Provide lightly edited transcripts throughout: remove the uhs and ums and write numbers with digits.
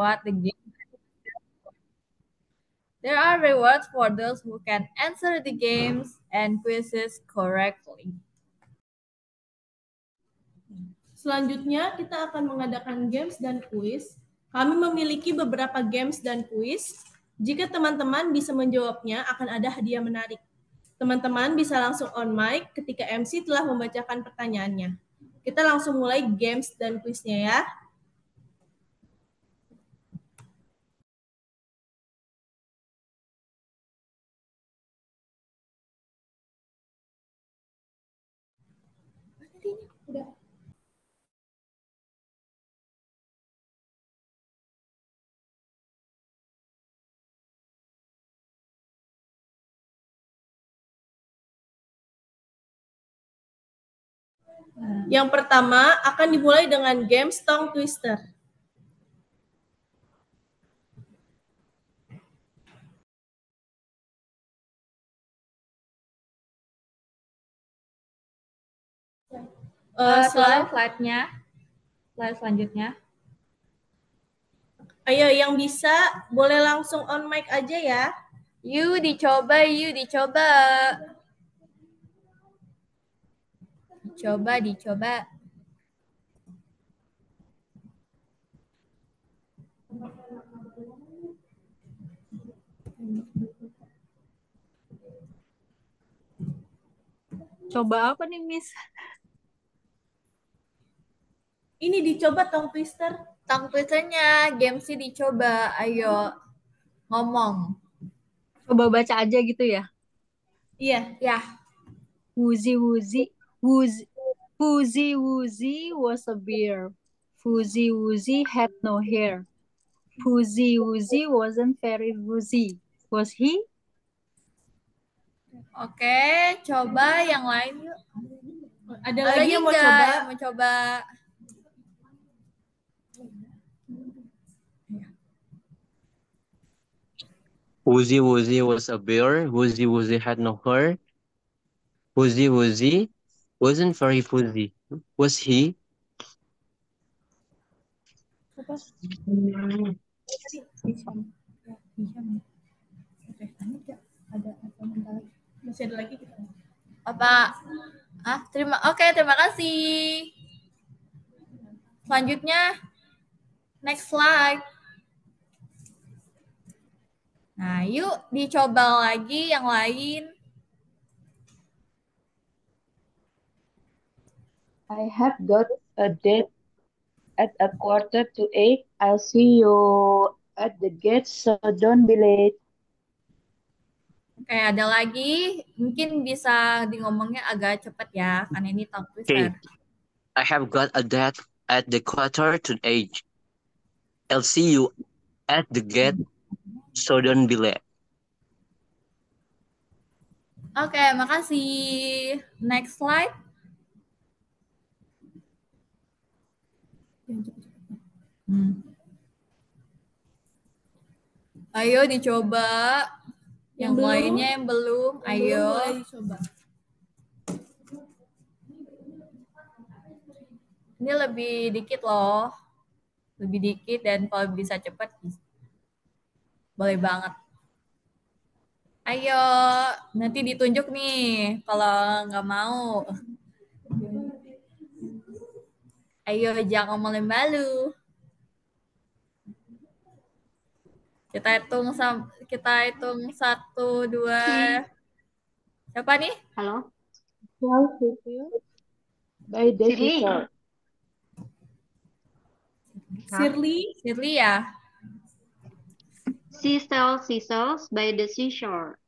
what the game. There are rewards for those who can answer the games and quizzes correctly. Selanjutnya, kita akan mengadakan games dan kuis. Kami memiliki beberapa games dan kuis. Jika teman-teman bisa menjawabnya, akan ada hadiah menarik. Teman-teman bisa langsung on mic ketika MC telah membacakan pertanyaannya. Kita langsung mulai games dan kuisnya ya. Yang pertama akan dimulai dengan game Tongue Twister. Slide selanjutnya. Ayo yang bisa boleh langsung on mic aja ya. Yuk dicoba. Dicoba. Coba apa nih, Miss? Ini dicoba Tongue Twister. Tongue twisternya, game sih dicoba. Ayo, ngomong. Coba baca aja gitu ya? Iya. Ya. Woozy was a bear. Fuzzy Wuzzy had no hair. Fuzzy Wuzzy wasn't very woozy. Was he? Oke, coba yang lain yuk. Ada lagi yang mau coba? Yang mau coba. Woozy Woozy was a bear. Woozy Woozy had no hair. Woozy Woozy wasn't very fuzzy. Was he? Masih ada lagi? Apa? Terima kasih. Selanjutnya, next slide. Nah, yuk dicoba lagi yang lain. I have got a date at 7:45. I'll see you at the gate, so don't be late. Oke, ada lagi. Mungkin bisa di ngomongnya agak cepat ya, karena ini tongue twister. I have got a date at the 7:45. I'll see you at the gate, so don't be late. Oke, makasih. Next slide. Ayo dicoba. Yang lainnya yang belum, ayo. Boleh dicoba. Ini lebih dikit loh. Lebih dikit dan kalau bisa cepat boleh banget. Ayo, nanti ditunjuk nih kalau nggak mau. Ayo, jangan malu-malu. Kita hitung 1, 2. Siapa nih? Halo. By the seashore. Shirley ya? She sells seashells by the seashore.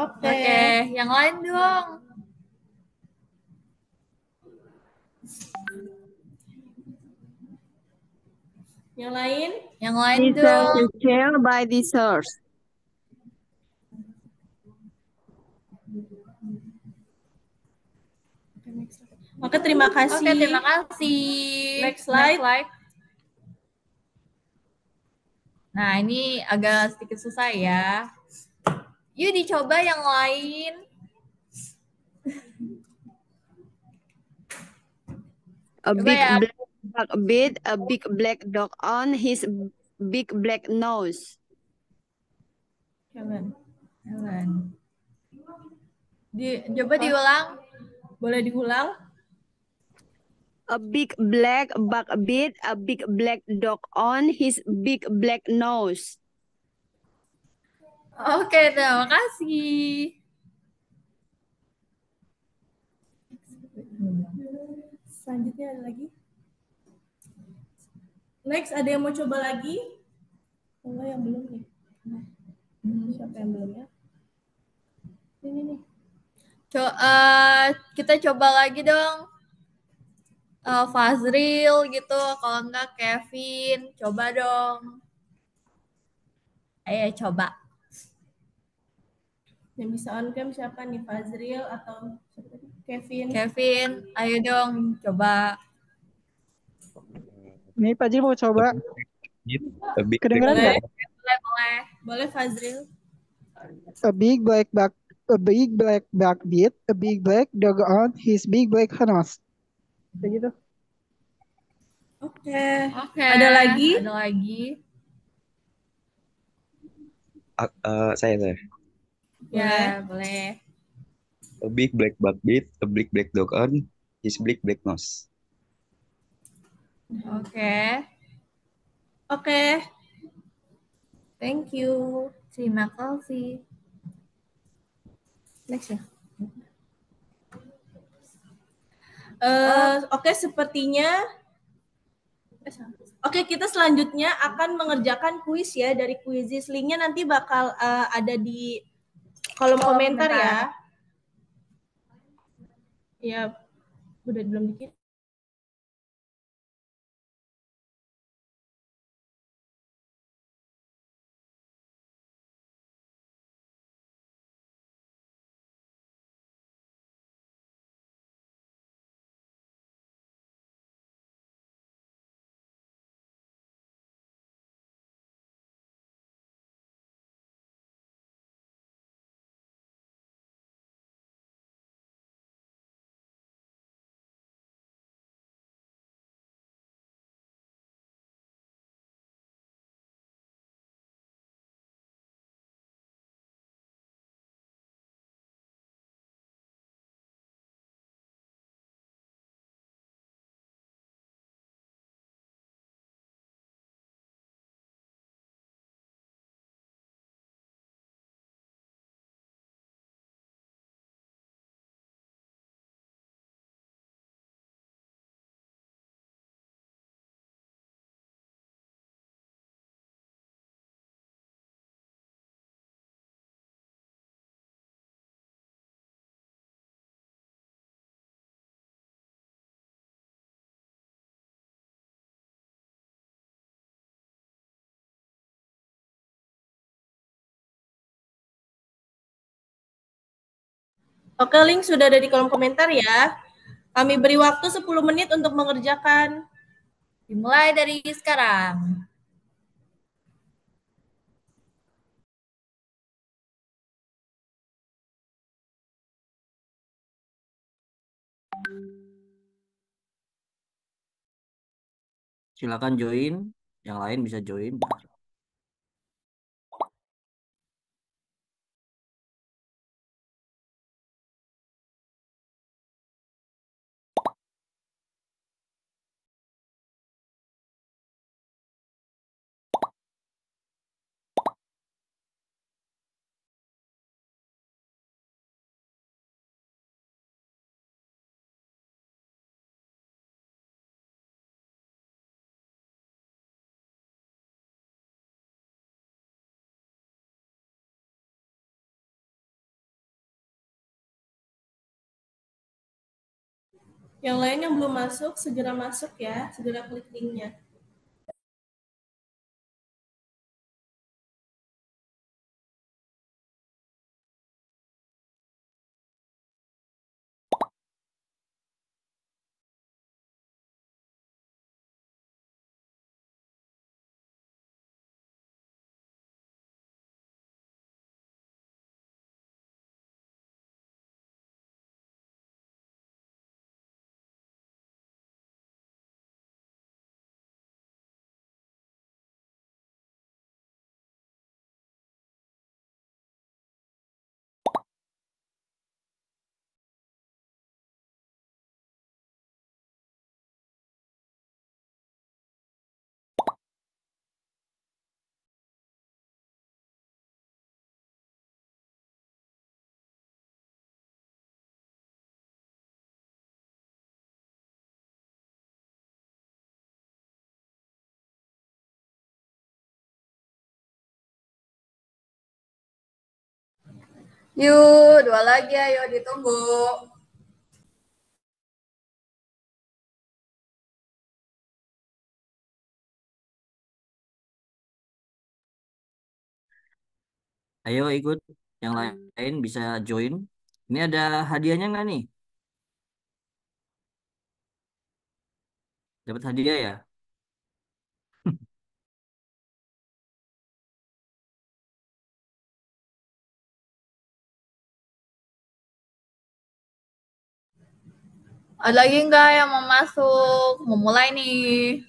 Oke, yang lain dong. Yang lain? Yang lain dong. Shell by the source. Maka terima kasih. Oke, terima kasih. Next slide. Nah, ini agak sedikit susah ya. Yuk dicoba yang lain. A big black dog on his big black nose. Helen. Helen. Coba diulang. Boleh diulang? A big black bucket, a big black dog on his big black nose. Oke, terima kasih. Selanjutnya ada lagi? Next, ada yang mau coba lagi? Enggak, yang belum nih. Siapa yang belum ya? Ini nih. Kita coba lagi dong. Fazril gitu, kalau enggak Kevin, coba dong. Ayo coba. Yang bisa on cam siapa nih? Fazril atau Kevin? Kevin, ayo dong coba. Nih Pak Ji mau coba. A big Kedengeran Boleh? nggak? Boleh. Boleh Fazril? A big black bucket, a big black dog on his big black nose. Kayak gitu. Oke. Oke. Ada lagi? Ada lagi. Saya. Ya, boleh. A big black bucket, a big black dog on his big black nose. Oke. Oke. Thank you. Terima kasih. Next ya. Oke, sepertinya Oke, kita selanjutnya akan mengerjakan kuis ya dari Quizizz. Linknya nanti bakal ada di kolom komentar ya. Ya, udah belum dikit. Oke, link sudah ada di kolom komentar ya. Kami beri waktu 10 menit untuk mengerjakan. Dimulai dari sekarang. Silakan join, yang lain bisa join. Yang lain yang belum masuk, segera masuk ya. Segera klik linknya. Yuk, dua lagi ayo ditunggu. Ayo ikut. Yang lain bisa join. Ini ada hadiahnya nggak nih? Dapat hadiah ya? Ada lagi nggak yang mau masuk? Mau mulai nih.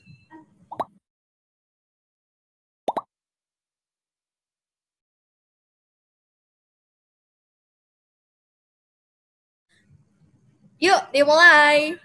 Yuk, dimulai.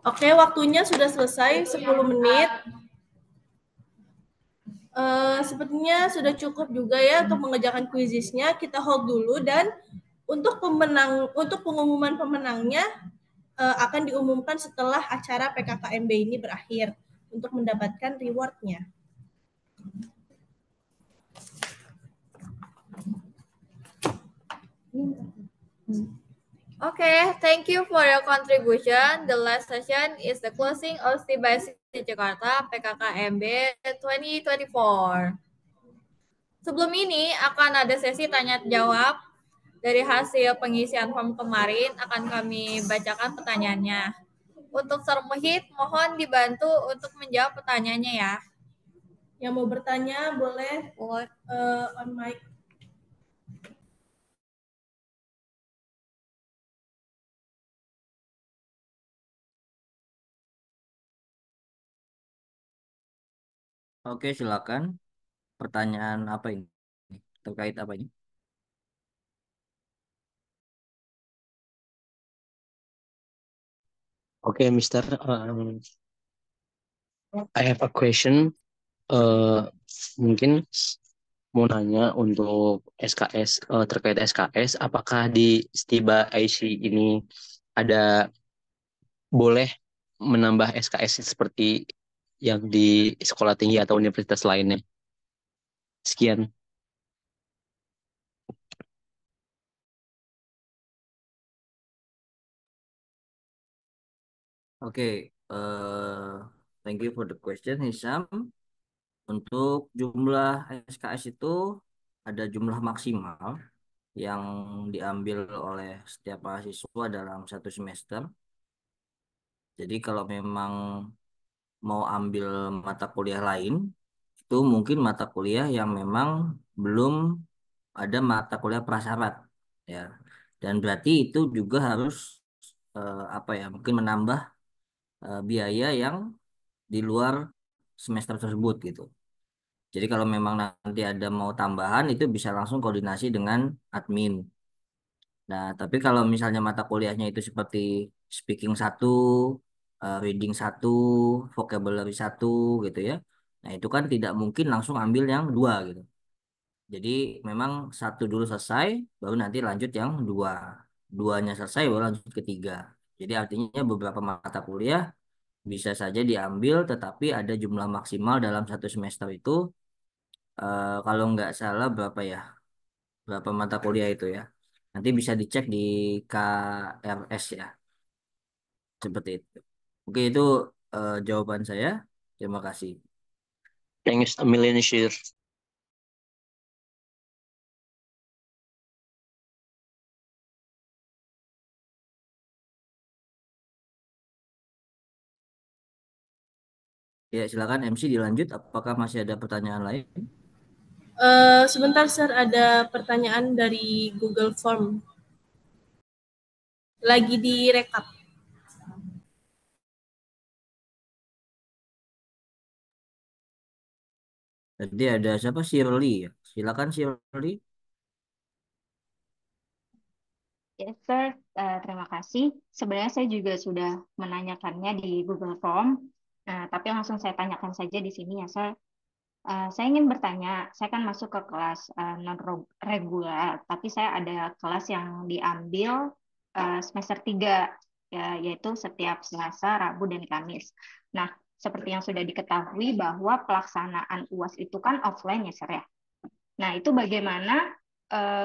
Oke, waktunya sudah selesai 10 menit. Sepertinya sudah cukup juga ya untuk mengerjakan kuisisnya. Kita hold dulu dan untuk pengumuman pemenangnya akan diumumkan setelah acara PKKMB ini berakhir untuk mendapatkan rewardnya. Okay, thank you for your contribution. The last session is the closing of Stibay City Jakarta PKKMB 2024. Sebelum ini akan ada sesi tanya jawab. Dari hasil pengisian form kemarin akan kami bacakan pertanyaannya. Untuk Sir Muhid, mohon dibantu untuk menjawab pertanyaannya ya. Yang mau bertanya boleh on mic. Oke, silakan. Pertanyaan apa ini? Terkait apa ini? Okay, Mister. I have a question. Mungkin mau nanya untuk SKS terkait SKS, apakah di Stiba IC ini ada boleh menambah SKS seperti yang di sekolah tinggi atau universitas lainnya? Sekian. Oke, thank you for the question, Hisam. Untuk jumlah SKS itu ada jumlah maksimal yang diambil oleh setiap mahasiswa dalam satu semester. Jadi kalau memang mau ambil mata kuliah lain, itu mungkin mata kuliah yang memang belum ada mata kuliah prasyarat, ya. Dan berarti itu juga harus apa ya, mungkin menambah biaya yang di luar semester tersebut gitu. Jadi kalau memang nanti ada mau tambahan itu bisa langsung koordinasi dengan admin. Nah, tapi kalau misalnya mata kuliahnya itu seperti speaking satu, reading satu, vocabulary satu gitu ya. Nah, itu kan tidak mungkin langsung ambil yang dua gitu. Jadi memang satu dulu selesai, baru nanti lanjut yang dua. Duanya selesai, baru lanjut ketiga. Jadi artinya beberapa mata kuliah bisa saja diambil, tetapi ada jumlah maksimal dalam satu semester itu. Kalau nggak salah berapa ya? Berapa mata kuliah itu ya? Nanti bisa dicek di KRS ya. Seperti itu. Oke, itu jawaban saya. Terima kasih. Thanks a million shares. Ya, silakan MC dilanjut. Apakah masih ada pertanyaan lain? Sebentar, Sir, ada pertanyaan dari Google Form. Lagi direkap. Tadi ada siapa? Shirley ya. Silakan Shirley. Yes, sir. Terima kasih. Sebenarnya saya juga sudah menanyakannya di Google Form. Tapi langsung saya tanyakan saja di sini ya, sir. Saya ingin bertanya, saya kan masuk ke kelas non reguler, tapi saya ada kelas yang diambil semester 3, ya, yaitu setiap Selasa, Rabu, dan Kamis. Nah, seperti yang sudah diketahui bahwa pelaksanaan UAS itu kan offline ya, sir ya. Nah, itu bagaimana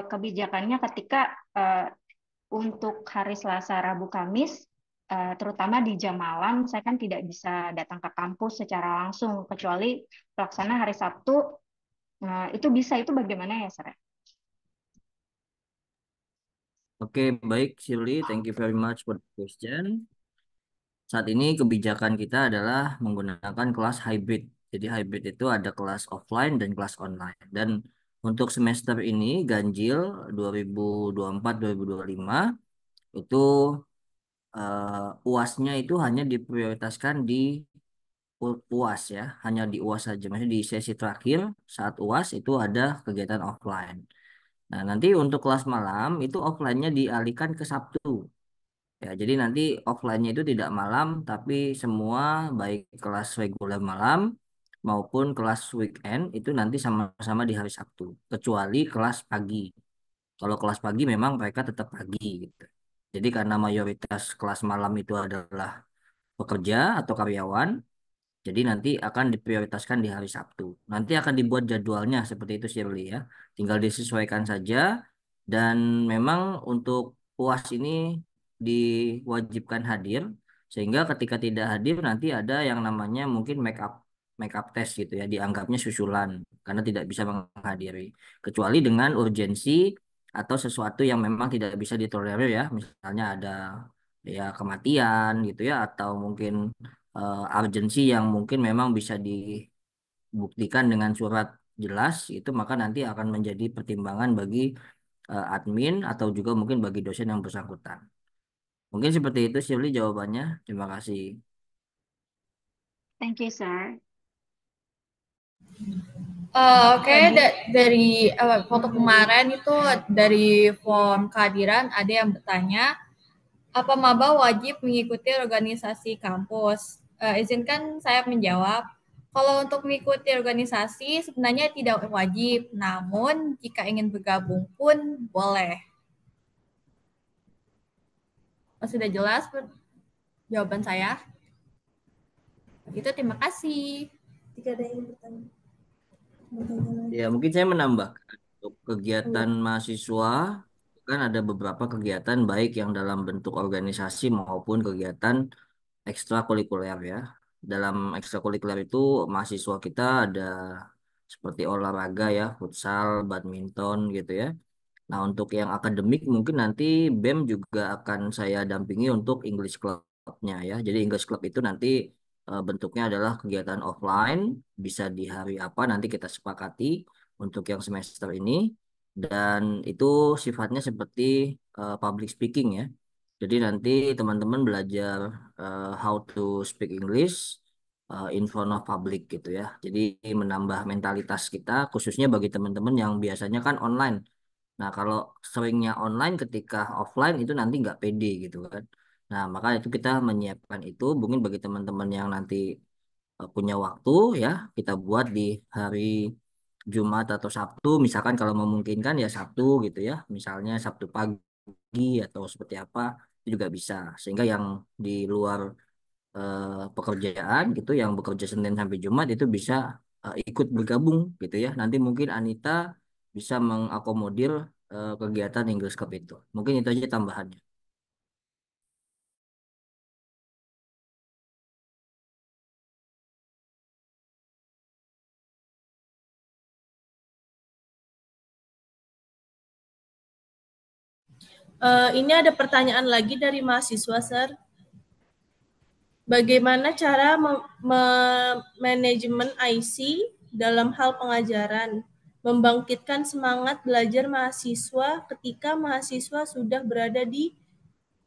kebijakannya ketika untuk hari Selasa, Rabu, Kamis, terutama di jam malam, saya kan tidak bisa datang ke kampus secara langsung, kecuali pelaksana hari Sabtu, itu bisa, itu bagaimana ya, Sir? Oke, baik Shirley. Thank you very much for the question. Saat ini kebijakan kita adalah menggunakan kelas hybrid. Jadi hybrid itu ada kelas offline dan kelas online. Dan untuk semester ini ganjil 2024-2025 itu UASnya itu hanya diprioritaskan di UAS ya, hanya di UAS saja. Maksudnya di sesi terakhir saat UAS itu ada kegiatan offline. Nah, nanti untuk kelas malam itu offline-nya dialihkan ke Sabtu. Ya, jadi nanti offline-nya itu tidak malam, tapi semua baik kelas reguler malam maupun kelas weekend itu nanti sama-sama di hari Sabtu, kecuali kelas pagi. Kalau kelas pagi memang mereka tetap pagi gitu. Jadi karena mayoritas kelas malam itu adalah pekerja atau karyawan, jadi nanti akan diprioritaskan di hari Sabtu. Nanti akan dibuat jadwalnya seperti itu Shirley ya. Tinggal disesuaikan saja. Dan memang untuk UAS ini diwajibkan hadir. Sehingga ketika tidak hadir nanti ada yang namanya mungkin make up test gitu ya. Dianggapnya susulan karena tidak bisa menghadiri. Kecuali dengan urgensi atau sesuatu yang memang tidak bisa ditolerir ya. Misalnya ada ya kematian gitu ya. Atau mungkin urgensi yang mungkin memang bisa dibuktikan dengan surat jelas itu maka nanti akan menjadi pertimbangan bagi admin atau juga mungkin bagi dosen yang bersangkutan. Mungkin seperti itu Shirley jawabannya. Terima kasih. Thank you, sir. Oke, dari foto kemarin itu dari form kehadiran ada yang bertanya, apa maba wajib mengikuti organisasi kampus? Izinkan saya menjawab. Kalau untuk mengikuti organisasi sebenarnya tidak wajib, namun jika ingin bergabung pun boleh. Sudah jelas jawaban saya? Itu terima kasih. Jika ada yang bertanya. Ya, mungkin saya menambahkan untuk kegiatan mahasiswa kan ada beberapa kegiatan baik yang dalam bentuk organisasi maupun kegiatan ekstrakurikuler ya. Dalam ekstrakurikuler itu mahasiswa kita ada seperti olahraga ya, futsal, badminton gitu ya. Nah, untuk yang akademik mungkin nanti BEM juga akan saya dampingi untuk English Club-nya ya. Jadi English Club itu nanti bentuknya adalah kegiatan offline, bisa di hari apa nanti kita sepakati untuk yang semester ini. Dan itu sifatnya seperti public speaking ya. Jadi nanti teman-teman belajar how to speak English in front of public gitu ya. Jadi menambah mentalitas kita khususnya bagi teman-teman yang biasanya kan online. Nah, kalau seringnya online ketika offline itu nanti nggak pede gitu kan. Nah, maka itu kita menyiapkan itu mungkin bagi teman-teman yang nanti punya waktu ya, kita buat di hari Jumat atau Sabtu, misalkan kalau memungkinkan ya Sabtu gitu ya, misalnya Sabtu pagi atau seperti apa, itu juga bisa. Sehingga yang di luar pekerjaan gitu, yang bekerja Senin sampai Jumat itu bisa ikut bergabung gitu ya. Nanti mungkin Anita bisa mengakomodir kegiatan English Cup itu. Mungkin itu aja tambahannya. Ini ada pertanyaan lagi dari mahasiswa, Sir. Bagaimana cara manajemen IC dalam hal pengajaran, membangkitkan semangat belajar mahasiswa ketika mahasiswa sudah berada di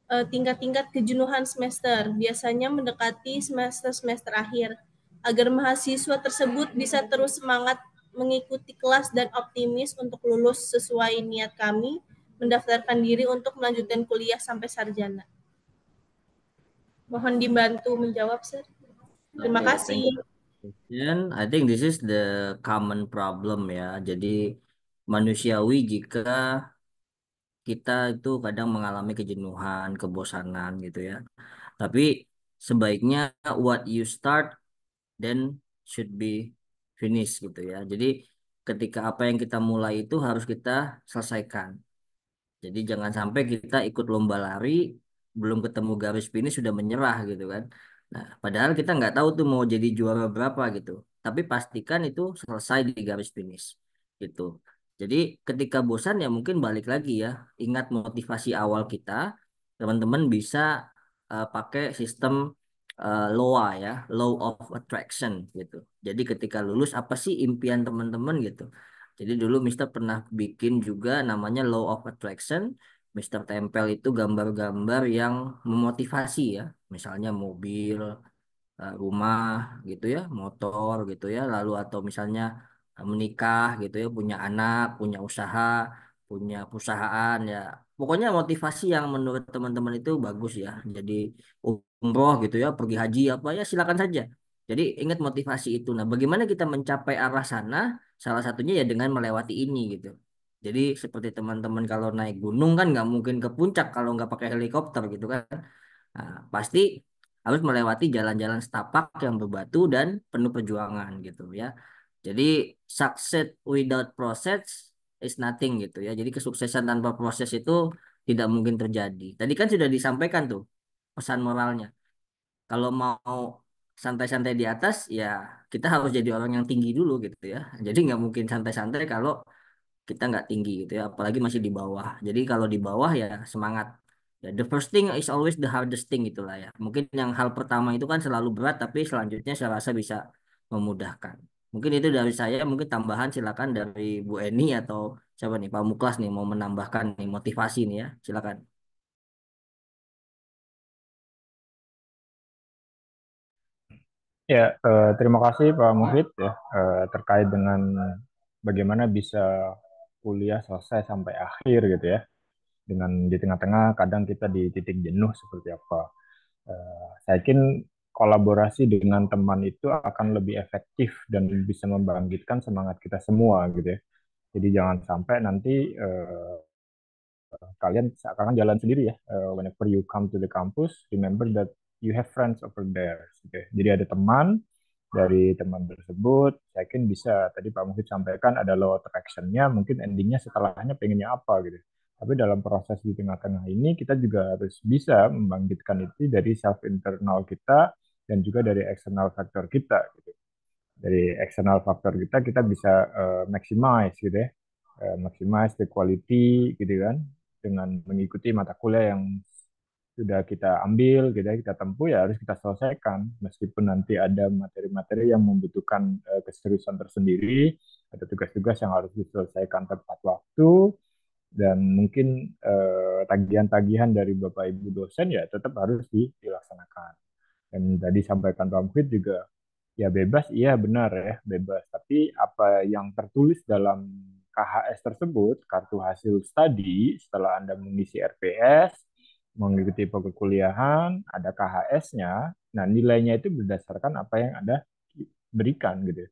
tingkat-tingkat kejenuhan semester, biasanya mendekati semester-semester akhir, agar mahasiswa tersebut bisa terus semangat mengikuti kelas dan optimis untuk lulus sesuai niat kami, mendaftarkan diri untuk melanjutkan kuliah sampai sarjana. Mohon dibantu menjawab, Sir. Terima Oke, kasih. thank you. Dan I think this is the common problem ya. Jadi manusiawi jika kita itu kadang mengalami kejenuhan, kebosanan gitu ya. Tapi sebaiknya what you start then should be finish gitu ya. Jadi ketika apa yang kita mulai itu harus kita selesaikan. Jadi jangan sampai kita ikut lomba lari, belum ketemu garis finish sudah menyerah gitu kan. Nah, padahal kita nggak tahu tuh mau jadi juara berapa gitu. Tapi pastikan itu selesai di garis finish gitu. Jadi ketika bosan ya mungkin balik lagi ya. Ingat motivasi awal kita, teman-teman bisa pakai sistem LOA ya, Law of Attraction gitu. Jadi ketika lulus apa sih impian teman-teman gitu. Jadi dulu Mister pernah bikin juga namanya Law of Attraction. Mister tempel itu gambar-gambar yang memotivasi ya. Misalnya mobil, rumah gitu ya, motor gitu ya. Lalu atau misalnya menikah gitu ya, punya anak, punya usaha, punya perusahaan ya. pokoknya motivasi yang menurut teman-teman itu bagus ya. Jadi umroh gitu ya, pergi haji apa ya silakan saja. Jadi ingat motivasi itu. Nah, bagaimana kita mencapai arah sana? Salah satunya ya dengan melewati ini gitu. Jadi seperti teman-teman kalau naik gunung kan nggak mungkin ke puncak kalau nggak pakai helikopter gitu kan. Nah, pasti harus melewati jalan-jalan setapak yang berbatu dan penuh perjuangan gitu ya. Jadi success without process is nothing gitu ya. Jadi kesuksesan tanpa proses itu tidak mungkin terjadi. Tadi kan sudah disampaikan tuh pesan moralnya. Kalau mau santai-santai di atas ya kita harus jadi orang yang tinggi dulu gitu ya. Jadi nggak mungkin santai-santai kalau kita nggak tinggi gitu ya, apalagi masih di bawah. Jadi kalau di bawah ya semangat. Ya, the first thing is always the hardest thing itulah ya. Mungkin yang hal pertama itu kan selalu berat, tapi selanjutnya saya rasa bisa memudahkan. Mungkin itu dari saya, mungkin tambahan silakan dari Bu Eni atau siapa nih, Pak Muklas nih mau menambahkan nih motivasi nih ya, silakan. Ya, terima kasih Pak Muhid ya terkait dengan bagaimana bisa kuliah selesai sampai akhir gitu ya. Dengan di tengah-tengah kadang kita di titik jenuh seperti apa. Saya yakin kolaborasi dengan teman itu akan lebih efektif dan bisa membangkitkan semangat kita semua gitu ya. Jadi jangan sampai nanti kalian seakan jalan sendiri ya. Whenever you come to the campus, remember that you have friends over there. Gitu ya. Jadi ada teman dari teman tersebut, saya yakin bisa. Tadi Pak Muhid sampaikan ada law attraction-nya, mungkin endingnya setelahnya pengennya apa gitu. Tapi dalam proses di tengah-tengah ini kita juga harus bisa membangkitkan itu dari self internal kita dan juga dari external factor kita gitu. Dari external factor kita bisa maximize gitu ya. Maximize the quality gitu kan dengan mengikuti mata kuliah yang sudah kita ambil gitu ya, kita tempuh ya harus kita selesaikan meskipun nanti ada materi-materi yang membutuhkan keseriusan tersendiri, ada tugas-tugas yang harus diselesaikan tepat waktu dan mungkin tagihan-tagihan dari Bapak Ibu dosen ya tetap harus dilaksanakan. Dan tadi sampaikan Pak Muhid juga ya bebas, iya benar ya bebas. Tapi apa yang tertulis dalam KHS tersebut, kartu hasil studi, setelah Anda mengisi RPS, mengikuti perkuliahan, ada KHS-nya, nah nilainya itu berdasarkan apa yang Anda berikan gitu.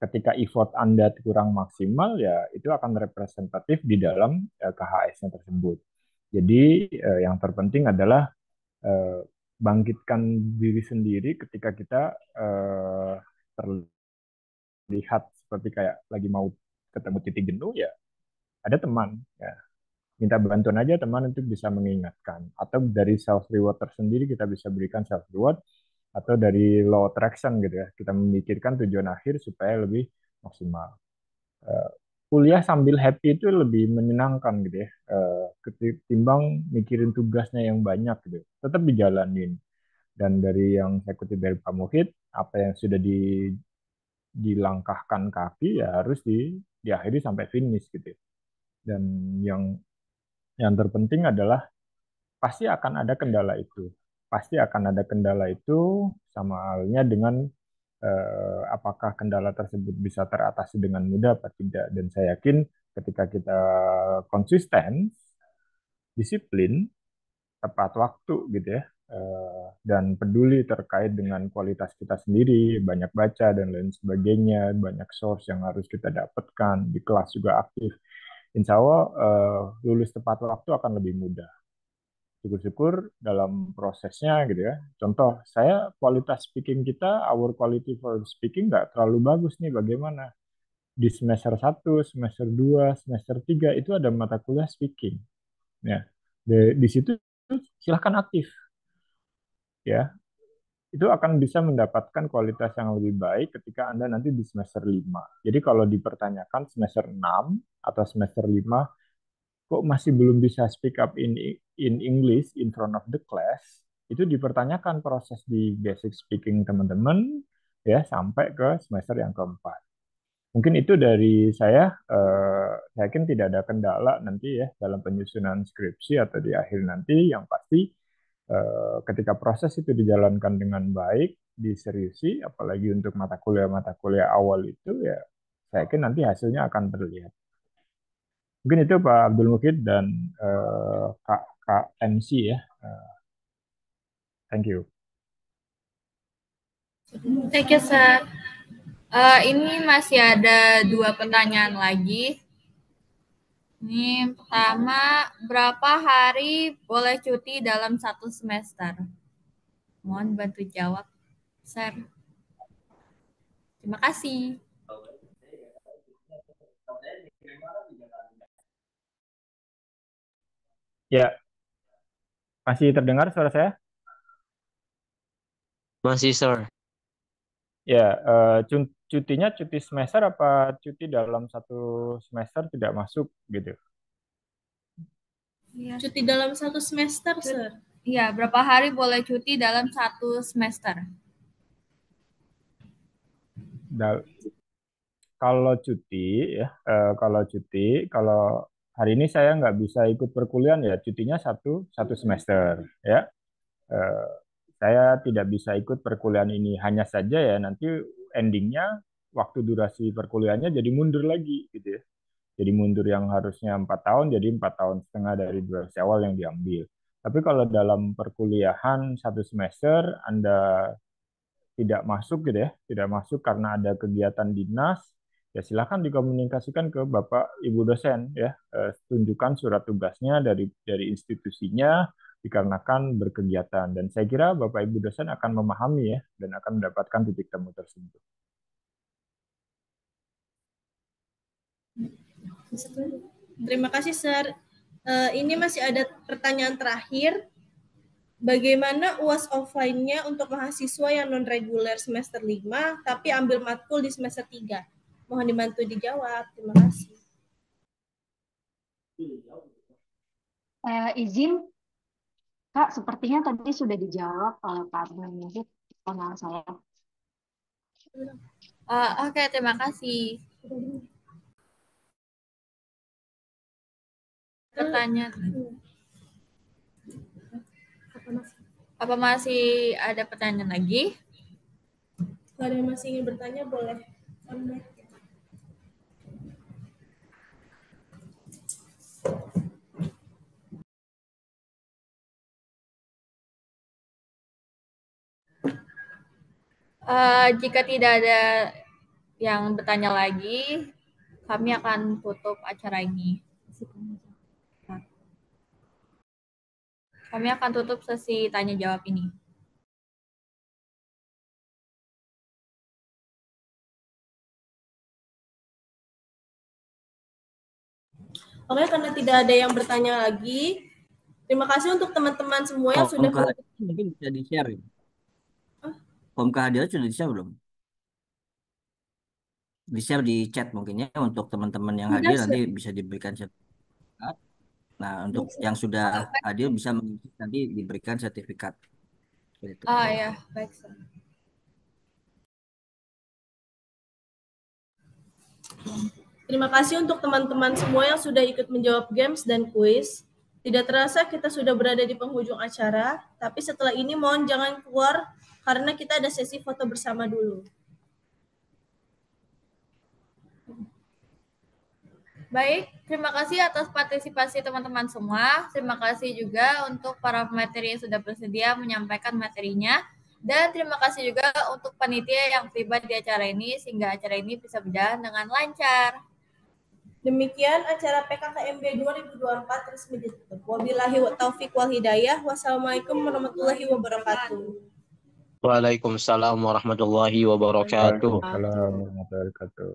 Ketika effort Anda kurang maksimal, ya itu akan representatif di dalam KHS-nya tersebut. Jadi yang terpenting adalah eh, bangkitkan diri sendiri ketika kita terlihat seperti kayak lagi mau ketemu titik jenuh ya ada teman ya minta bantuan aja teman untuk bisa mengingatkan atau dari self reward tersendiri kita bisa berikan self reward atau dari law attraction gitu ya kita memikirkan tujuan akhir supaya lebih maksimal. Eh, Kuliah sambil happy itu lebih menyenangkan gitu ya ketimbang mikirin tugasnya yang banyak gitu tetap dijalanin. Dan dari yang saya kutip dari Pak Muhid, apa yang sudah dilangkahkan kaki ya harus diakhiri sampai finish gitu. Dan yang terpenting adalah pasti akan ada kendala itu. Pasti akan ada kendala itu sama halnya dengan apakah kendala tersebut bisa teratasi dengan mudah atau tidak. Dan saya yakin ketika kita konsisten, disiplin, tepat waktu gitu ya dan peduli terkait dengan kualitas kita sendiri, banyak baca dan lain sebagainya, banyak source yang harus kita dapatkan, di kelas juga aktif. Insya Allah lulus tepat waktu akan lebih mudah. Syukur-syukur dalam prosesnya gitu ya. Contoh, saya kualitas speaking kita, our quality for speaking nggak terlalu bagus nih, bagaimana? Di semester 1, semester 2, semester 3 itu ada mata kuliah speaking. Ya, di situ silahkan aktif ya itu akan bisa mendapatkan kualitas yang lebih baik ketika Anda nanti di semester 5. Jadi kalau dipertanyakan semester 6 atau semester 5 kok masih belum bisa speak up in English in front of the class, itu dipertanyakan proses di basic speaking teman-teman ya sampai ke semester yang keempat. Mungkin itu dari saya yakin tidak ada kendala nanti ya dalam penyusunan skripsi atau di akhir nanti. Yang pasti ketika proses itu dijalankan dengan baik, diseriusi, apalagi untuk mata kuliah awal itu ya saya yakin nanti hasilnya akan terlihat. Mungkin itu Pak Abdul Mukid dan Kak MC ya. Thank you. Thank you, sir. Ini masih ada 2 pertanyaan lagi. Ini pertama, berapa hari boleh cuti dalam 1 semester? Mohon bantu jawab, sir. Terima kasih. Ya, masih terdengar suara saya? Masih, sir. Ya, cutinya cuti semester apa cuti dalam 1 semester tidak masuk gitu? Iya. Cuti dalam 1 semester, sir. Iya, berapa hari boleh cuti dalam 1 semester? Kalau cuti ya, kalau hari ini saya nggak bisa ikut perkuliahan ya, cutinya satu semester ya. Eh, saya tidak bisa ikut perkuliahan ini, hanya saja ya nanti endingnya waktu durasi perkuliahannya jadi mundur lagi gitu ya. Jadi mundur yang harusnya 4 tahun jadi 4 tahun setengah dari durasi awal yang diambil. Tapi kalau dalam perkuliahan 1 semester Anda tidak masuk gitu ya, tidak masuk karena ada kegiatan dinas, ya silakan dikomunikasikan ke Bapak Ibu dosen ya, tunjukkan surat tugasnya dari institusinya dikarenakan berkegiatan, dan saya kira Bapak Ibu dosen akan memahami ya dan akan mendapatkan titik temu tersebut. Terima kasih, sir. Ini masih ada pertanyaan terakhir. Bagaimana UAS offline-nya untuk mahasiswa yang non-reguler semester 5 tapi ambil matkul di semester 3? Mohon dibantu dijawab. Terima kasih. Izin, Kak, sepertinya tadi sudah dijawab oleh Pak Abdul Mukid, pertanyaan saya. Oke, terima kasih. Pertanyaan. Apa masih ada pertanyaan lagi? Kalau ada yang masih ingin bertanya, boleh. Jika tidak ada yang bertanya lagi, kami akan tutup acara ini. Kami akan tutup sesi tanya jawab ini. Oke, karena tidak ada yang bertanya lagi, terima kasih untuk teman-teman semua yang sudah mungkin bisa di-share. Form kehadiran sudah di-share belum? Di-share di chat mungkin ya untuk teman-teman yang hadir nanti bisa diberikan sertifikat. Nah, untuk yang sudah hadir bisa nanti diberikan sertifikat. Ya, baik. Terima kasih untuk teman-teman semua yang sudah ikut menjawab games dan kuis. Tidak terasa kita sudah berada di penghujung acara, tapi setelah ini mohon jangan keluar karena kita ada sesi foto bersama dulu. Baik, terima kasih atas partisipasi teman-teman semua. Terima kasih juga untuk para pemateri yang sudah bersedia menyampaikan materinya. Dan terima kasih juga untuk panitia yang terlibat di acara ini sehingga acara ini bisa berjalan dengan lancar. Demikian acara PKKMB 2024 resmi ditutup. Wabillahi taufiq wal hidayah. Wassalamualaikum warahmatullahi wabarakatuh. Waalaikumsalam warahmatullahi wabarakatuh. Waalaikumsalam warahmatullahi wabarakatuh.